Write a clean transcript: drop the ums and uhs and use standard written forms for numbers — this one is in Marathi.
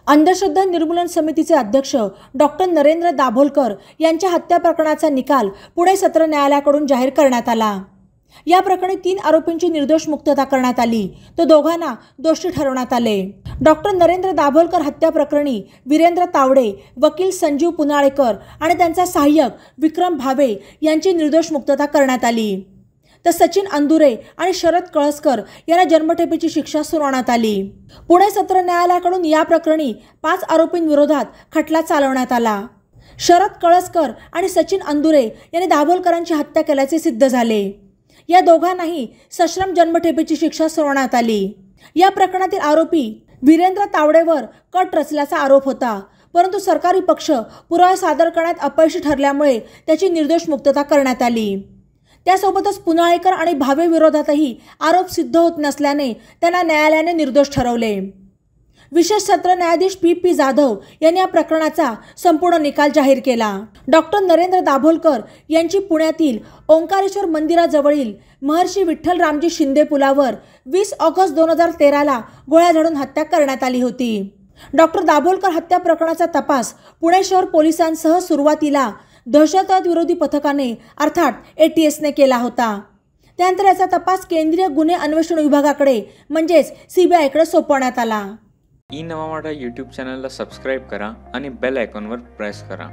अंधश्रद्धा निर्मूलन समितीचे अध्यक्ष डॉक्टर नरेंद्र दाभोलकर यांच्या हत्या प्रकरणाचा निकाल पुणे सत्र न्यायालयाकडून जाहीर करण्यात आला। या प्रकरणी 3 आरोपींची निर्दोष मुक्तता करण्यात आली, तर दोघांना दोषी ठरवण्यात आले। डॉक्टर नरेंद्र दाभोलकर हत्या प्रकरणी वीरेंद्र तावडे, वकील संजीव पुनाळेकर आणि त्यांचा सहाय्यक विक्रम भावे यांची निर्दोष मुक्तता करण्यात आली, तर सचिन अंदुरे आणि शरद कळसकर यांना जन्मठेपेची शिक्षा सुनावण्यात आली। पुणे सत्र न्यायालयाकडून या प्रकरणी 5 आरोपींविरोधात खटला चालवण्यात आला। शरद कळसकर आणि सचिन अंदुरे यांनी दाभोलकरांची हत्या केल्याचे सिद्ध झाले। या दोघांनाही सश्रम जन्मठेपेची शिक्षा सुनावण्यात आली। या प्रकरणातील आरोपी वीरेंद्र तावडेवर कट रचल्याचा आरोप होता, परंतु सरकारी पक्ष पुरावा सादर करण्यात अपयशी ठरल्यामुळे त्याची निर्दोष मुक्तता करण्यात आली। त्यासोबतच पुनाळेकर आणि भावे विरोधातही आरोप सिद्ध होत नसल्याने त्यांना न्यायालयाने निर्दोष ठरवले। विशेष सत्र न्यायाधीश पी जाधव यांनी या प्रकरणाचा संपूर्ण निकाल जाहीर केला। डॉक्टर नरेंद्र दाभोलकर यांची पुण्यातील ओंकारेश्वर मंदिराजवळील महर्षी विठ्ठल रामजी शिंदे पुलावर 20 ऑगस्ट 2013 गोळ्या झाडून हत्या करण्यात आली होती। डॉक्टर दाभोलकर हत्या प्रकरणाचा तपास पुणे शहर पोलिसांसह सुरुवातीला दहशतवाद विरोधी पथकाने अर्थात ATS ने केला होता। त्यानंतर याचा तपास केंद्रीय गुन्हे अन्वेषण विभागाकडे म्हणजेच CBI कडे सोपवण्यात आला। ई नवा मराठा YouTube चॅनलला सबस्क्राइब करा आणि बेल आयकॉनवर प्रेस करा।